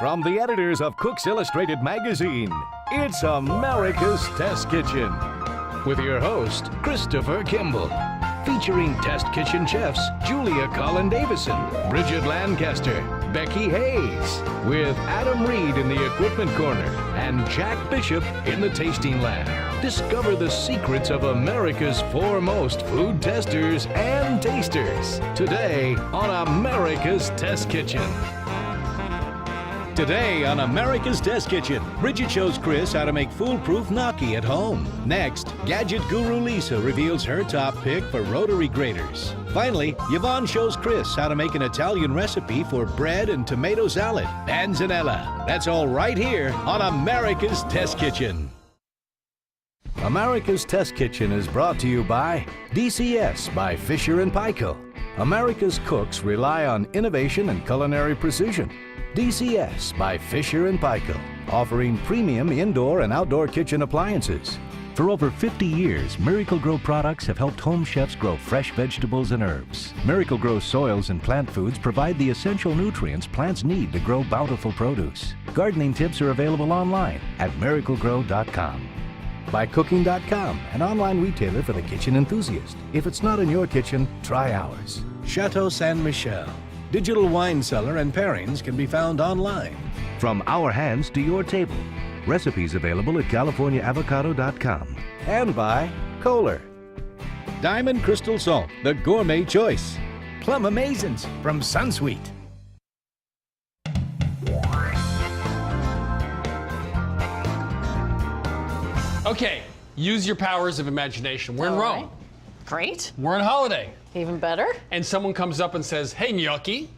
From the editors of Cook's Illustrated magazine, it's America's Test Kitchen. With your host, Christopher Kimball. Featuring Test Kitchen chefs Julia Collin-Davison, Bridget Lancaster, Becky Hayes, with Adam Reed in the equipment corner and Jack Bishop in the tasting lab. Discover the secrets of America's foremost food testers and tasters today on America's Test Kitchen. Today on America's Test Kitchen, Bridget shows Chris how to make foolproof gnocchi at home. Next, gadget guru Lisa reveals her top pick for rotary graters. Finally, Yvonne shows Chris how to make an Italian recipe for bread and tomato salad. Panzanella. That's all right here on America's Test Kitchen. America's Test Kitchen is brought to you by DCS by Fisher & Paykel. America's cooks rely on innovation and culinary precision. DCS by Fisher & Paykel, offering premium indoor and outdoor kitchen appliances. For over 50 years, Miracle-Gro products have helped home chefs grow fresh vegetables and herbs. Miracle-Gro soils and plant foods provide the essential nutrients plants need to grow bountiful produce. Gardening tips are available online at miraclegrow.com. By Cooking.com, an online retailer for the kitchen enthusiast. If it's not in your kitchen, try ours. Chateau Saint Michel. Digital wine cellar and pairings can be found online. From our hands to your table. Recipes available at CaliforniaAvocado.com. And by Kohler. Diamond Crystal Salt, the gourmet choice. Plum Amazins from Sunsweet. Okay, use your powers of imagination. We're in Rome. Great. We're on holiday. Even better. And someone comes up and says, hey, gnocchi.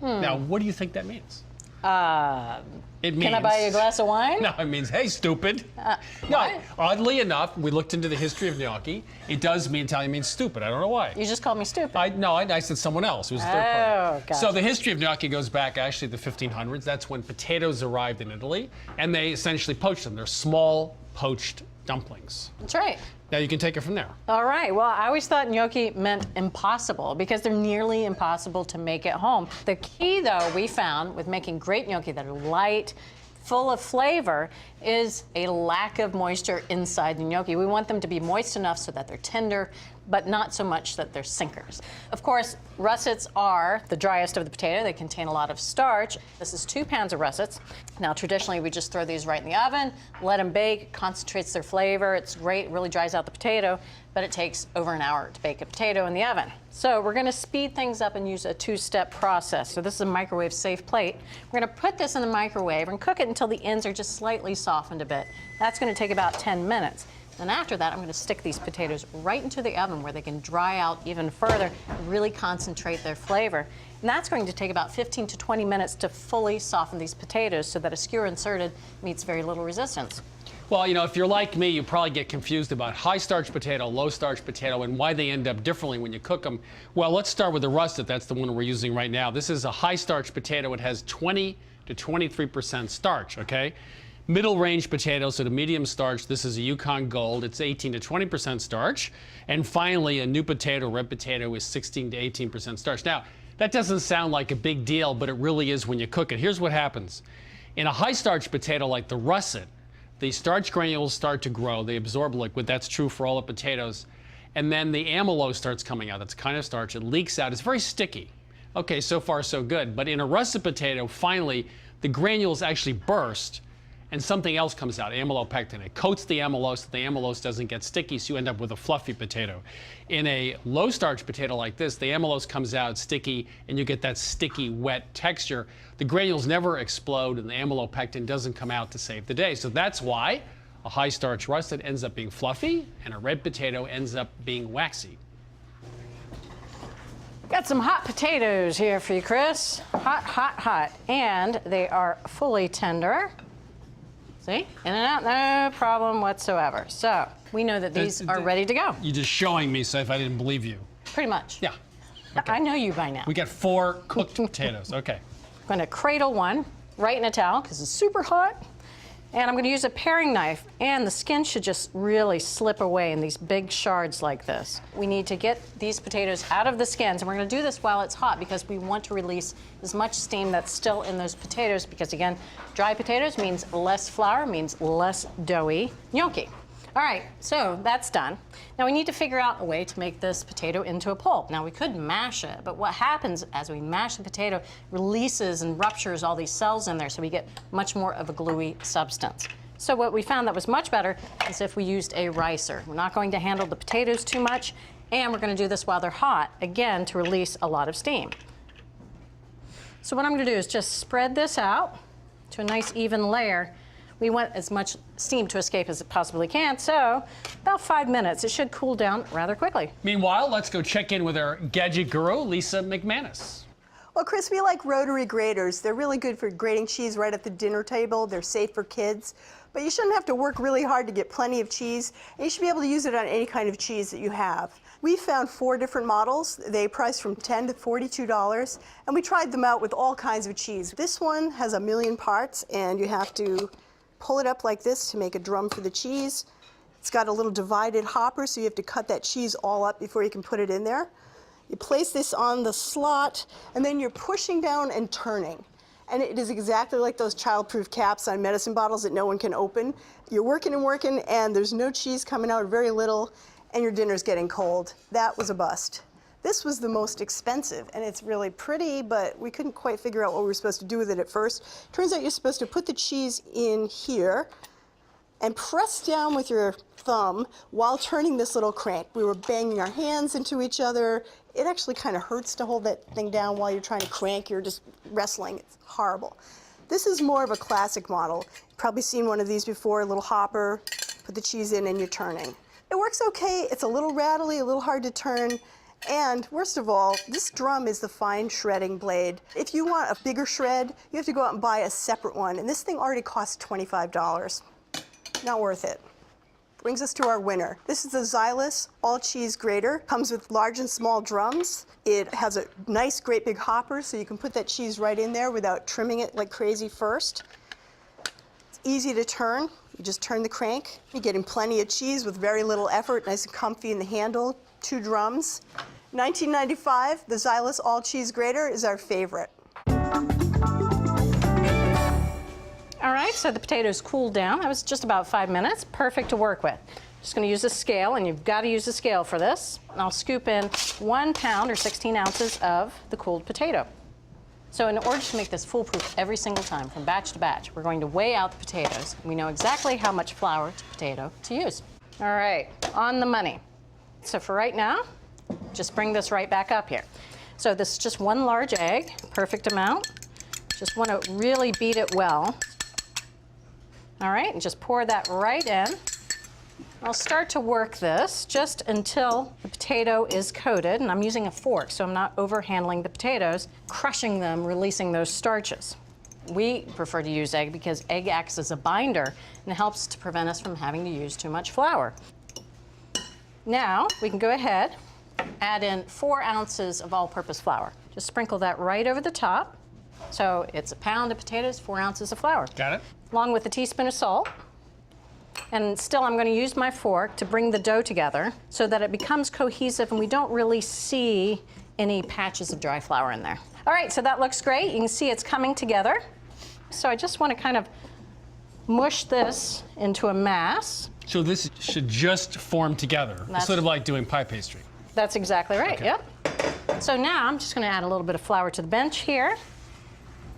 Now, what do you think that means? It means... Can I buy you a glass of wine? No, it means, hey, stupid. No, oddly enough, we looked into the history of gnocchi. It does mean, Italian means stupid. I don't know why. You just called me stupid. I said someone else. It was a third party. Gotcha. So the history of gnocchi goes back actually to the 1500s. That's when potatoes arrived in Italy, and they essentially poached them. They're small, poached dumplings. That's right. Now you can take it from there. All right. Well, I always thought gnocchi meant impossible because they're nearly impossible to make at home. The key, though, we found with making great gnocchi that are light, full of flavor, is a lack of moisture inside the gnocchi. We want them to be moist enough so that they're tender, but not so much that they're sinkers. Of course, russets are the driest of the potato. They contain a lot of starch. This is 2 pounds of russets. Now, traditionally, we just throw these right in the oven, let them bake, concentrates their flavor. It's great, it really dries out the potato, but it takes over an hour to bake a potato in the oven. So we're gonna speed things up and use a 2-step process. So this is a microwave-safe plate. We're gonna put this in the microwave and cook it until the ends are just slightly softened a bit. That's gonna take about 10 minutes. Then after that, I'm going to stick these potatoes right into the oven where they can dry out even further and really concentrate their flavor. And that's going to take about 15 to 20 minutes to fully soften these potatoes so that a skewer inserted meets very little resistance. Well, you know, if you're like me, you probably get confused about high-starch potato, low-starch potato, and why they end up differently when you cook them. Well, let's start with the russet. That's the one we're using right now. This is a high-starch potato. It has 20 to 23% starch, okay? Middle range potatoes, so the medium starch, this is a Yukon Gold. It's 18 to 20% starch. And finally, a new potato, red potato, is 16 to 18% starch. Now, that doesn't sound like a big deal, but it really is when you cook it. Here's what happens. In a high starch potato like the russet, the starch granules start to grow. They absorb liquid. That's true for all the potatoes. And then the amylose starts coming out. That's a kind of starch. It leaks out. It's very sticky. Okay, so far so good. But in a russet potato, finally, the granules actually burst, and something else comes out, amylopectin. It coats the amylose so the amylose doesn't get sticky, so you end up with a fluffy potato. In a low-starch potato like this, the amylose comes out sticky, and you get that sticky, wet texture. The granules never explode, and the amylopectin doesn't come out to save the day. So that's why a high-starch russet ends up being fluffy, and a red potato ends up being waxy. Got some hot potatoes here for you, Chris. Hot, hot, hot. And they are fully tender. See? In and out, no problem whatsoever. So we know that these are ready to go. You're just showing me, so if I didn't believe you. Pretty much. Yeah. Okay. I know you by now. We got 4 cooked potatoes. Okay. I'm going to cradle one right in a towel because it's super hot. And I'm going to use a paring knife, and the skin should just really slip away in these big shards like this. We need to get these potatoes out of the skins, and we're going to do this while it's hot because we want to release as much steam that's still in those potatoes because, again, dry potatoes means less flour, means less doughy gnocchi. All right, so that's done. Now we need to figure out a way to make this potato into a pulp. Now we could mash it, but what happens as we mash the potato releases and ruptures all these cells in there, so we get much more of a gluey substance. So what we found that was much better is if we used a ricer. We're not going to handle the potatoes too much, and we're going to do this while they're hot, again, to release a lot of steam. So what I'm going to do is just spread this out to a nice even layer. We want as much steam to escape as it possibly can, so about 5 minutes. It should cool down rather quickly. Meanwhile, let's go check in with our gadget guru, Lisa McManus. Well, Chris, we like rotary graters. They're really good for grating cheese right at the dinner table. They're safe for kids, but you shouldn't have to work really hard to get plenty of cheese, and you should be able to use it on any kind of cheese that you have. We found 4 different models. They price from $10 to $42, and we tried them out with all kinds of cheese. This one has 1 million parts, and you have to pull it up like this to make a drum for the cheese. It's got a little divided hopper, so you have to cut that cheese all up before you can put it in there. You place this on the slot, and then you're pushing down and turning. And it is exactly like those child-proof caps on medicine bottles that no one can open. You're working and working, and there's no cheese coming out, very little, and your dinner's getting cold. That was a bust. This was the most expensive, and it's really pretty, but we couldn't quite figure out what we were supposed to do with it at first. Turns out you're supposed to put the cheese in here and press down with your thumb while turning this little crank. We were banging our hands into each other. It actually kind of hurts to hold that thing down while you're trying to crank. You're just wrestling. It's horrible. This is more of a classic model. You've probably seen one of these before, a little hopper, put the cheese in and you're turning. It works okay. It's a little rattly, a little hard to turn. And worst of all, this drum is the fine shredding blade. If you want a bigger shred, you have to go out and buy a separate one. And this thing already costs $25. Not worth it. Brings us to our winner. This is the Xylus all-cheese grater. Comes with large and small drums. It has a nice, great big hopper, so you can put that cheese right in there without trimming it like crazy first. It's easy to turn. You just turn the crank. You're getting plenty of cheese with very little effort, nice and comfy in the handle. 2 drums. $19.95, the Xylus all-cheese grater is our favorite. All right, so the potatoes cooled down. That was just about 5 minutes. Perfect to work with. Just going to use a scale, and you've got to use a scale for this. And I'll scoop in 1 pound or 16 ounces of the cooled potato. So in order to make this foolproof every single time, from batch to batch, we're going to weigh out the potatoes. We know exactly how much flour to potato to use. All right, on the money. So for right now, just bring this right back up here. So this is just 1 large egg, perfect amount. Just want to really beat it well. All right, and just pour that right in. I'll start to work this just until the potato is coated, and I'm using a fork, so I'm not over-handling the potatoes, crushing them, releasing those starches. We prefer to use egg because egg acts as a binder, and it helps to prevent us from having to use too much flour. Now, we can go ahead, add in 4 ounces of all-purpose flour. Just sprinkle that right over the top. So it's a pound of potatoes, 4 ounces of flour. Got it. Along with a teaspoon of salt. And still, I'm going to use my fork to bring the dough together so that it becomes cohesive and we don't really see any patches of dry flour in there. All right, so that looks great. You can see it's coming together. So I just want to kind of mush this into a mass. So this should just form together, sort of like doing pie pastry. That's exactly right, Okay. Yep. So now I'm just going to add a little bit of flour to the bench here.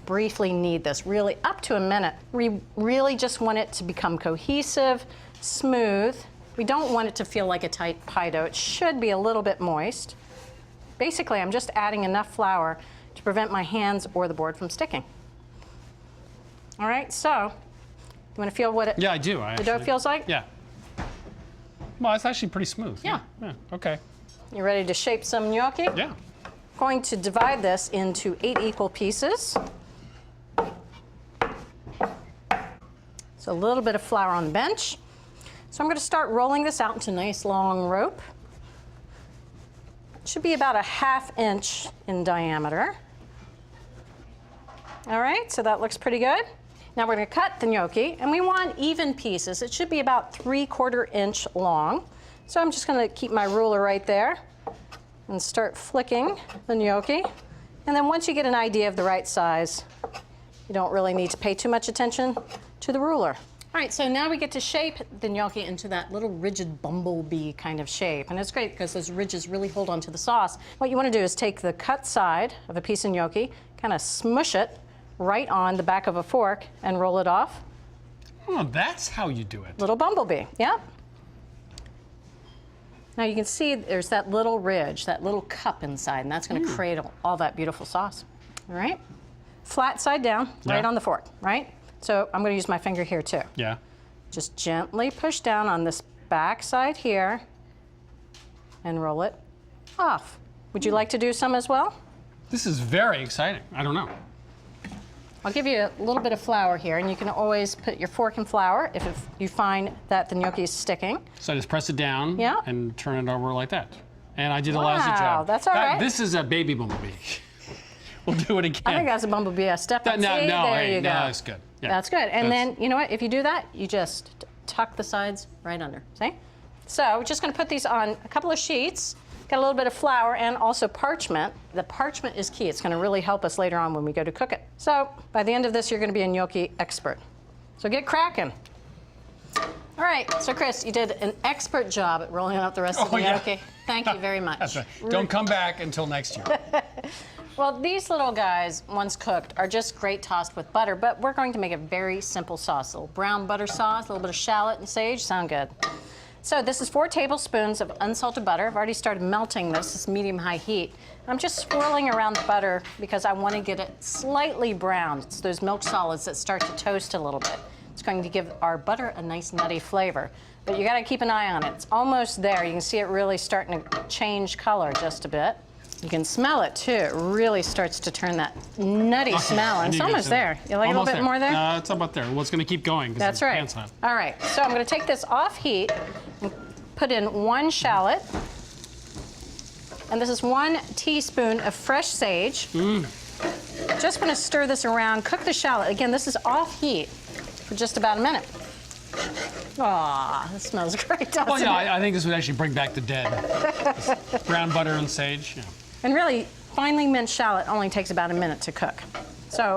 Briefly knead this, really up to a minute. We really just want it to become cohesive, smooth. We don't want it to feel like a tight pie dough. It should be a little bit moist. Basically, I'm just adding enough flour to prevent my hands or the board from sticking. All right, so you want to feel what it, Yeah, I do. the dough feels like? Yeah. Well, it's actually pretty smooth. Yeah. Okay. You ready to shape some gnocchi? Yeah. Going to divide this into 8 equal pieces. So a little bit of flour on the bench. So I'm going to start rolling this out into a nice long rope. It should be about a 1/2 inch in diameter. All right, so that looks pretty good. Now we're going to cut the gnocchi, and we want even pieces. It should be about 3/4 inch long. So I'm just going to keep my ruler right there and start flicking the gnocchi. And then once you get an idea of the right size, you don't really need to pay too much attention to the ruler. All right, so now we get to shape the gnocchi into that little rigid bumblebee kind of shape. And it's great because those ridges really hold onto the sauce. What you want to do is take the cut side of a piece of gnocchi, kind of smush it right on the back of a fork and roll it off. Oh, that's how you do it. Little bumblebee, yep. Now you can see there's that little ridge, that little cup inside, and that's going to create all that beautiful sauce. All right? Flat side down, right on the fork, right? So I'm going to use my finger here too. Yeah. Just gently push down on this back side here and roll it off. Would you like to do some as well? This is very exciting. I don't know. I'll give you a little bit of flour here, and you can always put your fork in flour if you find that the gnocchi is sticking. So I just press it down and turn it over like that. And I did a lousy job. Wow, that's all right. This is a baby bumblebee. We'll do it again. I think that's a bumblebee. Step up. No, there hey, you go. No, that's good. Yeah, that's good. And then, you know what? If you do that, you just tuck the sides right under. See? So we're just going to put these on a couple of sheets. Got a little bit of flour and also parchment. The parchment is key. It's going to really help us later on when we go to cook it. So by the end of this, you're going to be a gnocchi expert. So get cracking. All right. So Chris, you did an expert job at rolling out the rest of the gnocchi. Thank you very much. That's right. Don't come back until next year. Well, these little guys, once cooked, are just great tossed with butter, but we're going to make a very simple sauce. A little brown butter sauce, a little bit of shallot and sage. Sound good. So this is 4 tablespoons of unsalted butter. I've already started melting this. It's medium-high heat. I'm just swirling around the butter because I want to get it slightly browned. It's those milk solids that start to toast a little bit. It's going to give our butter a nice nutty flavor. But you got to keep an eye on it. It's almost there. You can see it really starting to change color just a bit. You can smell it too. It really starts to turn that nutty smell. And it's almost there. You like a little bit more there? No, it's about there. Well, it's going to keep going. That's right. Pant's hot. All right. So I'm going to take this off heat and put in 1 shallot. And this is 1 teaspoon of fresh sage. Just going to stir this around. Cook the shallot. Again, this is off heat for just about a minute. Aw, that smells great, doesn't Well, yeah, it? I think this would actually bring back the dead. Brown butter and sage. Yeah. And really, finely minced shallot only takes about a minute to cook. So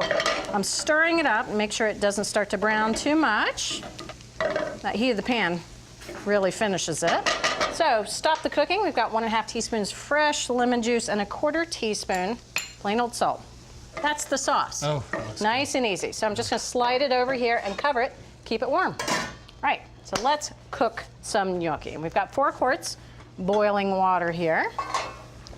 I'm stirring it up and make sure it doesn't start to brown too much. That heat of the pan really finishes it. So stop the cooking. We've got 1½ teaspoons fresh lemon juice and 1/4 teaspoon plain old salt. That's the sauce. Oh, nice and easy. So I'm just going to slide it over here and cover it. Keep it warm. Right, so let's cook some gnocchi. And we've got 4 quarts boiling water here.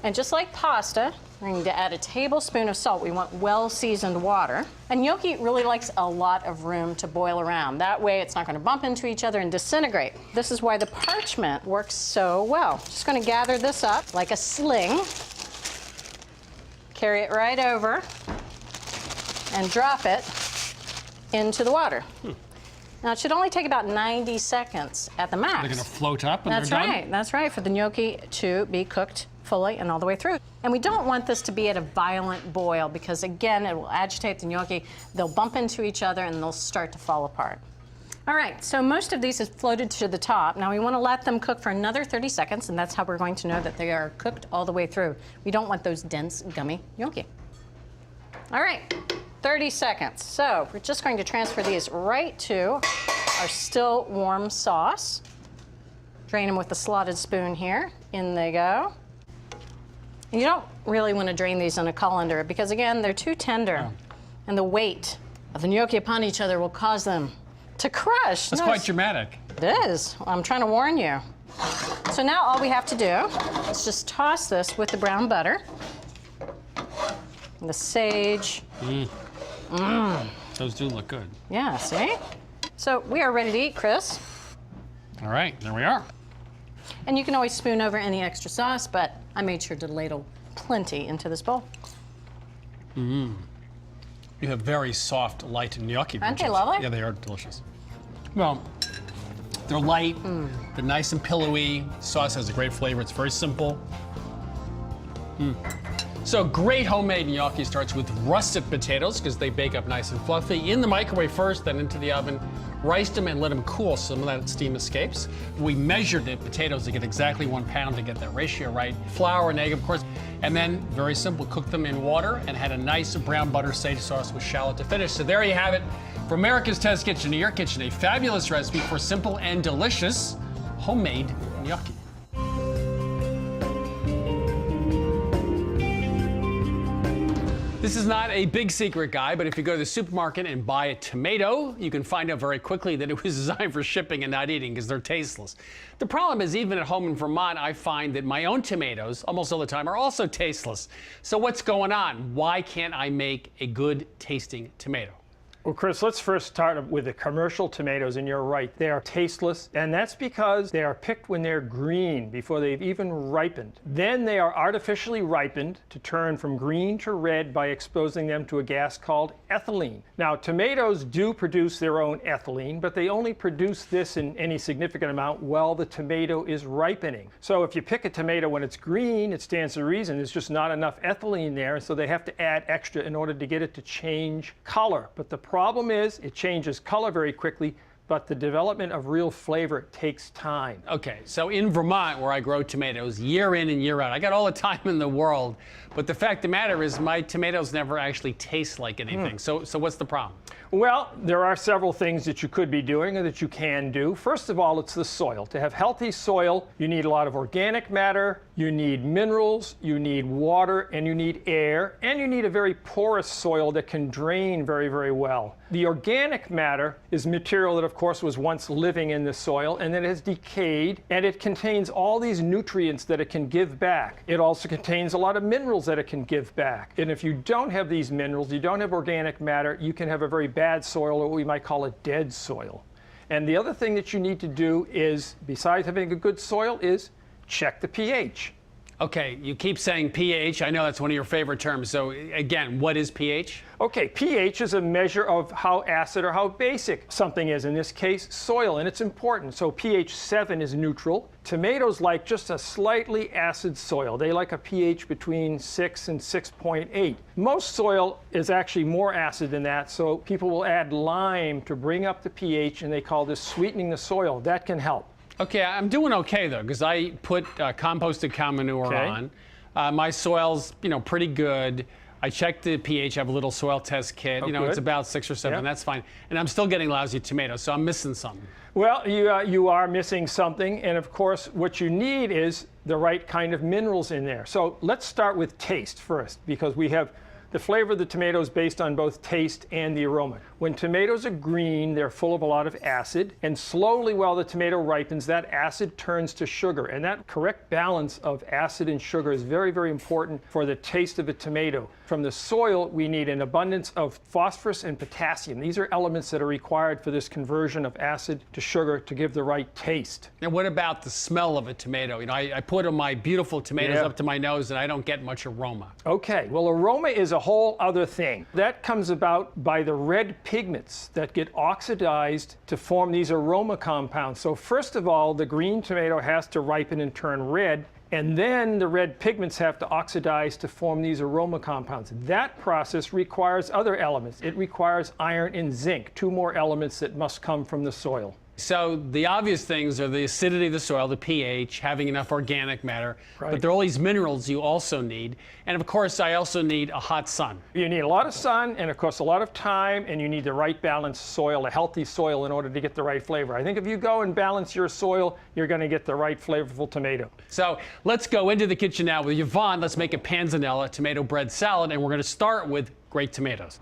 And just like pasta, we're going to add a tablespoon of salt. We want well-seasoned water. And gnocchi really likes a lot of room to boil around. That way it's not going to bump into each other and disintegrate. This is why the parchment works so well. Just going to gather this up like a sling. Carry it right over and drop it into the water. Now, it should only take about 90 seconds at the max. They're going to float up and That's they're right. done? That's right, for the gnocchi to be cooked fully and all the way through. And we don't want this to be at a violent boil because, again, it will agitate the gnocchi. They'll bump into each other and they'll start to fall apart. All right, so most of these have floated to the top. Now we want to let them cook for another 30 seconds, and that's how we're going to know that they are cooked all the way through. We don't want those dense, gummy gnocchi. All right, 30 seconds. So we're just going to transfer these right to our still warm sauce. Drain them with the slotted spoon here. In they go. And you don't really want to drain these in a colander because, again, they're too tender. And the weight of the gnocchi upon each other will cause them to crush. That's quite dramatic. It is. I'm trying to warn you. So now all we have to do is just toss this with the brown butter, and the sage. Those do look good. Yeah, see? So we are ready to eat, Chris. All right, there we are. And you can always spoon over any extra sauce, but I made sure to ladle plenty into this bowl. You have very soft, light gnocchi. Aren't they lovely? Yeah, they are delicious. Well, they're light, they're nice and pillowy. Sauce has a great flavor. It's very simple. So great homemade gnocchi starts with russet potatoes because they bake up nice and fluffy. In the microwave first, then into the oven. Riced them and let them cool so some of that steam escapes. We measured the potatoes to get exactly 1 pound to get that ratio right. Flour and egg, of course. And then, very simple, cooked them in water and had a nice brown butter sage sauce with shallot to finish. So there you have it. From America's Test Kitchen to your kitchen, a fabulous recipe for simple and delicious homemade gnocchi. This is not a big secret, guy, but if you go to the supermarket and buy a tomato, you can find out very quickly that it was designed for shipping and not eating because they're tasteless. The problem is, even at home in Vermont, I find that my own tomatoes, almost all the time, are also tasteless. So what's going on? Why can't I make a good tasting tomato? Well, Chris, let's first start with the commercial tomatoes, and you're right, they are tasteless, and that's because they are picked when they're green, before they've even ripened. Then they are artificially ripened to turn from green to red by exposing them to a gas called ethylene. Now, tomatoes do produce their own ethylene, but they only produce this in any significant amount while the tomato is ripening. So if you pick a tomato when it's green, it stands to reason there's just not enough ethylene there, so they have to add extra in order to get it to change color. But the problem is it changes color very quickly, but the development of real flavor takes time. Okay, so in Vermont, where I grow tomatoes year in and year out, I got all the time in the world, but the fact of the matter is my tomatoes never actually taste like anything. So what's the problem? Well, there are several things that you could be doing or that you can do. First of all, it's the soil. To have healthy soil, you need a lot of organic matter, you need minerals, you need water, and you need air, and you need a very porous soil that can drain very, very well. The organic matter is material that, of course, was once living in the soil, and then has decayed, and it contains all these nutrients that it can give back. It also contains a lot of minerals that it can give back. And if you don't have these minerals, you don't have organic matter, you can have a very bad soil, or what we might call a dead soil. And the other thing that you need to do is, besides having a good soil, is check the pH. Okay, you keep saying pH. I know that's one of your favorite terms. So again, what is pH? Okay, pH is a measure of how acid or how basic something is, in this case, soil, and it's important. So pH 7 is neutral. Tomatoes like just a slightly acid soil. They like a pH between 6 and 6.8. Most soil is actually more acid than that, so people will add lime to bring up the pH, and they call this sweetening the soil. That can help. Okay, I'm doing okay though, because I put composted cow manure on. My soil's, pretty good. I checked the pH. I have a little soil test kit. Good. It's about 6 or 7. Yep. That's fine. And I'm still getting lousy tomatoes, so I'm missing something. Well, you are missing something, and of course, what you need is the right kind of minerals in there. So let's start with taste first, because we have the flavor of the tomato is based on both taste and the aroma. When tomatoes are green, they're full of a lot of acid, and slowly while the tomato ripens, that acid turns to sugar. And that correct balance of acid and sugar is very, very important for the taste of a tomato. From the soil, we need an abundance of phosphorus and potassium. These are elements that are required for this conversion of acid to sugar to give the right taste. And what about the smell of a tomato? I put my beautiful tomatoes up to my nose, and I don't get much aroma. Okay, well, aroma is a whole other thing. That comes about by the red pigments that get oxidized to form these aroma compounds. So first of all, the green tomato has to ripen and turn red, and then the red pigments have to oxidize to form these aroma compounds. That process requires other elements. It requires iron and zinc, 2 more elements that must come from the soil. So the obvious things are the acidity of the soil, the pH, having enough organic matter, but there are all these minerals you also need. And of course, I also need a hot sun. You need a lot of sun, and of course a lot of time, and you need the right balanced soil, a healthy soil, in order to get the right flavor. I think if you go and balance your soil, you're going to get the right flavorful tomato. So let's go into the kitchen now with Yvonne. Let's make a panzanella tomato bread salad, and we're going to start with great tomatoes.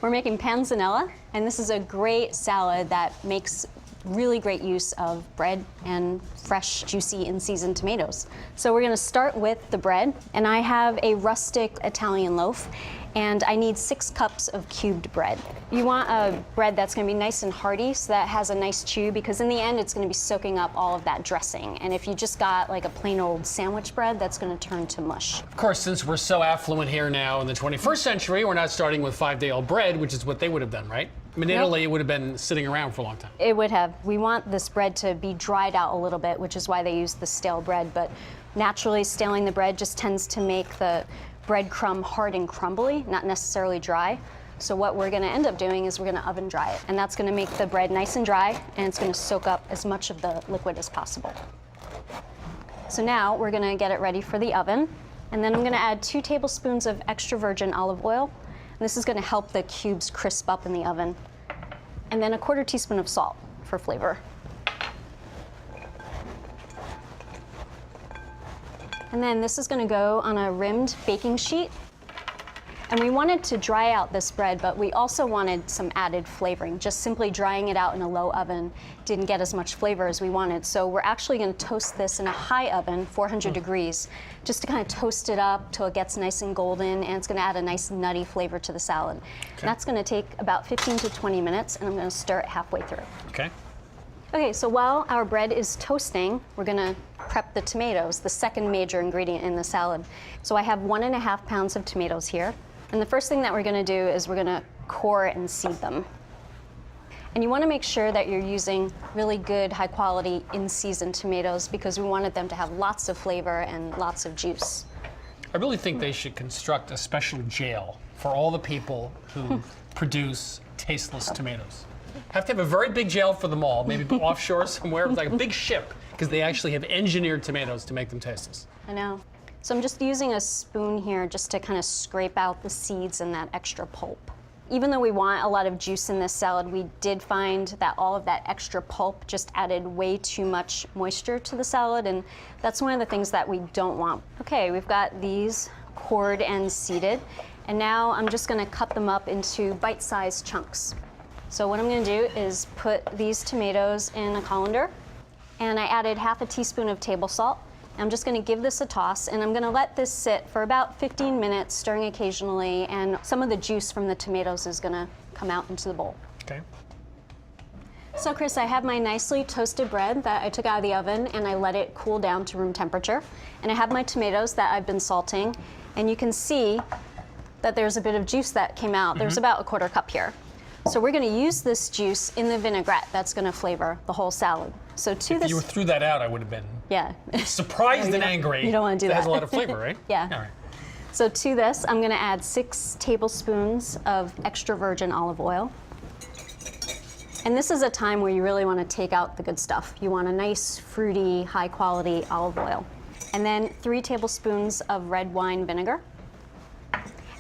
We're making panzanella, and this is a great salad that makes really great use of bread and fresh, juicy, in-season tomatoes. So we're gonna start with the bread, and I have a rustic Italian loaf, and I need 6 cups of cubed bread. You want a bread that's gonna be nice and hearty, so that has a nice chew, because in the end, it's gonna be soaking up all of that dressing. And if you just got like a plain old sandwich bread, that's gonna turn to mush. Of course, since we're so affluent here now in the 21st century, we're not starting with 5-day-old bread, which is what they would have done, right? I mean, in Italy, it would have been sitting around for a long time. It would have. We want this bread to be dried out a little bit, which is why they use the stale bread. But naturally, staling the bread just tends to make the breadcrumb hard and crumbly, not necessarily dry. So what we're going to end up doing is we're going to oven dry it. And that's going to make the bread nice and dry, and it's going to soak up as much of the liquid as possible. So now we're going to get it ready for the oven. And then I'm going to add 2 tablespoons of extra virgin olive oil. And this is going to help the cubes crisp up in the oven. And then a 1/4 teaspoon of salt for flavor. And then this is going to go on a rimmed baking sheet. And we wanted to dry out this bread, but we also wanted some added flavoring. Just simply drying it out in a low oven didn't get as much flavor as we wanted. So we're actually going to toast this in a high oven, 400 degrees, just to kind of toast it up till it gets nice and golden, and it's going to add a nice nutty flavor to the salad. Okay. That's going to take about 15 to 20 minutes, and I'm going to stir it halfway through. Okay. Okay, so while our bread is toasting, we're going to prep the tomatoes, the second major ingredient in the salad. So I have 1.5 pounds of tomatoes here. And the first thing that we're going to do is we're going to core and seed them. And you want to make sure that you're using really good, high quality, in-season tomatoes because we wanted them to have lots of flavor and lots of juice. I really think they should construct a special jail for all the people who produce tasteless tomatoes. Have to have a very big jail for them all, maybe offshore somewhere, like a big ship, because they actually have engineered tomatoes to make them tasteless. I know. So I'm just using a spoon here just to kind of scrape out the seeds and that extra pulp. Even though we want a lot of juice in this salad, we did find that all of that extra pulp just added way too much moisture to the salad, and that's one of the things that we don't want. Okay, we've got these cored and seeded, and now I'm just going to cut them up into bite-sized chunks. So what I'm going to do is put these tomatoes in a colander, and I added 1/2 teaspoon of table salt. I'm just going to give this a toss, and I'm going to let this sit for about 15 minutes, stirring occasionally, and some of the juice from the tomatoes is going to come out into the bowl. Okay. So Chris, I have my nicely toasted bread that I took out of the oven, and I let it cool down to room temperature. And I have my tomatoes that I've been salting, and you can see that there's a bit of juice that came out. There's about a 1/4 cup here. So we're going to use this juice in the vinaigrette that's going to flavor the whole salad. So to If this, you threw that out, I would have been surprised and angry. You don't want to do that. It has a lot of flavor, right? Yeah. All right. So to this, I'm going to add 6 tablespoons of extra virgin olive oil. And this is a time where you really want to take out the good stuff. You want a nice, fruity, high-quality olive oil. And then 3 tablespoons of red wine vinegar.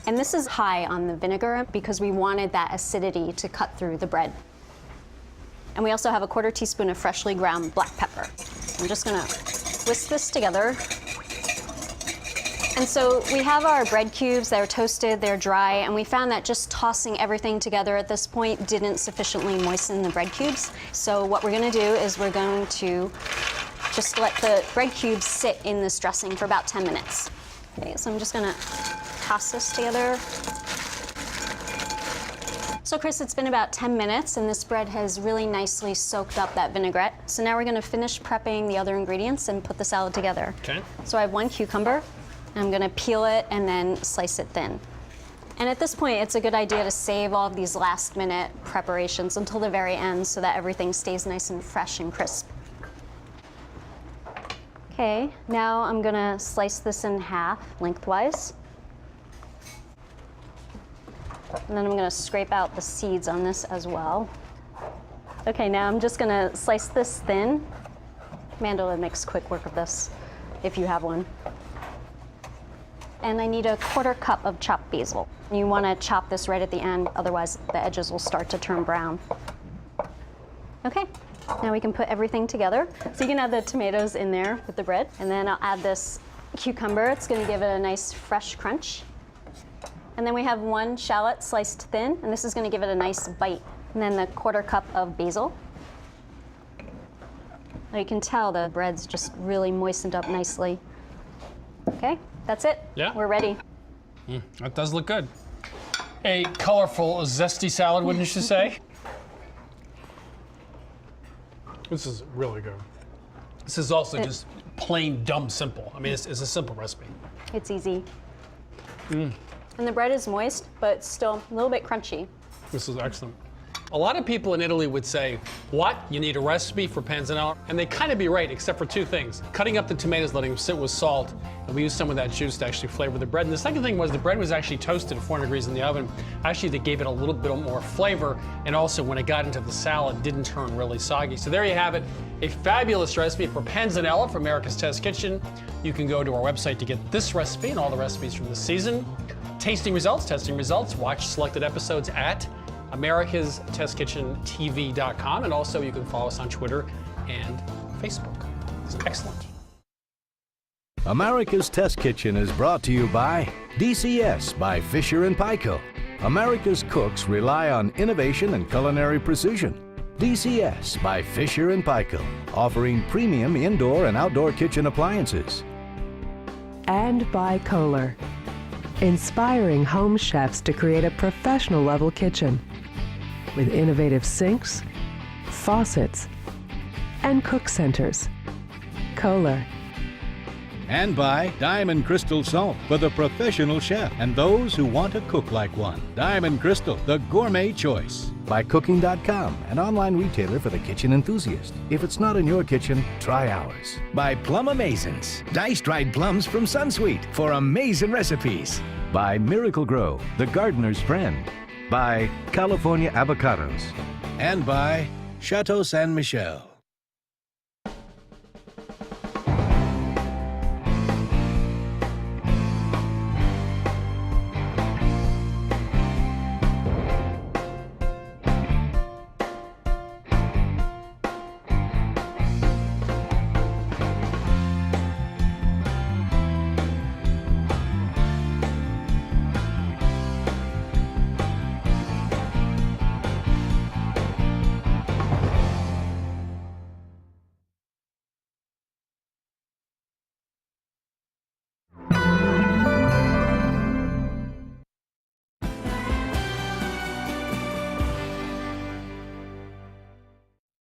And this is high on the vinegar because we wanted that acidity to cut through the bread. And we also have a 1/4 teaspoon of freshly ground black pepper. I'm just gonna whisk this together. And so we have our bread cubes, they're toasted, they're dry, and we found that just tossing everything together at this point didn't sufficiently moisten the bread cubes. So what we're gonna do is we're going to just let the bread cubes sit in this dressing for about 10 minutes. Okay, so I'm just gonna toss this together. So Chris, it's been about 10 minutes and this bread has really nicely soaked up that vinaigrette. So now we're gonna finish prepping the other ingredients and put the salad together. Okay. So I have 1 cucumber, and I'm gonna peel it and then slice it thin. And at this point, it's a good idea to save all of these last minute preparations until the very end so that everything stays nice and fresh and crisp. Okay, now I'm gonna slice this in half lengthwise. And then I'm gonna scrape out the seeds on this as well. Okay, now I'm just gonna slice this thin. Mandela makes quick work of this, if you have one. And I need a 1/4 cup of chopped basil. You wanna chop this right at the end, otherwise the edges will start to turn brown. Okay, now we can put everything together. So you can add the tomatoes in there with the bread, and then I'll add this cucumber. It's gonna give it a nice fresh crunch. And then we have 1 shallot sliced thin, and this is gonna give it a nice bite. And then the 1/4 cup of basil. Now you can tell the bread's just really moistened up nicely. Okay, that's it. Yeah. We're ready. That does look good. A colorful, zesty salad, wouldn't you say? This is really good. This is also just plain dumb simple. I mean, it's a simple recipe. It's easy. And the bread is moist, but still a little bit crunchy. This is excellent. A lot of people in Italy would say, what? You need a recipe for panzanella? And they kind of be right, except for two things. Cutting up the tomatoes, letting them sit with salt, and we used some of that juice to actually flavor the bread. And the second thing was the bread was actually toasted at 400 degrees in the oven. Actually, they gave it a little bit more flavor, and also when it got into the salad, didn't turn really soggy. So there you have it, a fabulous recipe for panzanella from America's Test Kitchen. You can go to our website to get this recipe and all the recipes from this season. Tasting results, testing results, watch selected episodes at americastestkitchentv.com, and also you can follow us on Twitter and Facebook. It's excellent. America's Test Kitchen is brought to you by DCS by Fisher & Paykel. America's cooks rely on innovation and culinary precision. DCS by Fisher & Paykel, offering premium indoor and outdoor kitchen appliances. And by Kohler, inspiring home chefs to create a professional level kitchen with innovative sinks, faucets, and cook centers. Kohler. And by Diamond Crystal Salt for the professional chef and those who want to cook like one. Diamond Crystal, the gourmet choice. By Cooking.com, an online retailer for the kitchen enthusiast. If it's not in your kitchen, try ours. By Plum Amazins, diced dried plums from Sunsweet for amazing recipes. By Miracle Grow, the gardener's friend. By California Avocados. And by Chateau Saint Michel.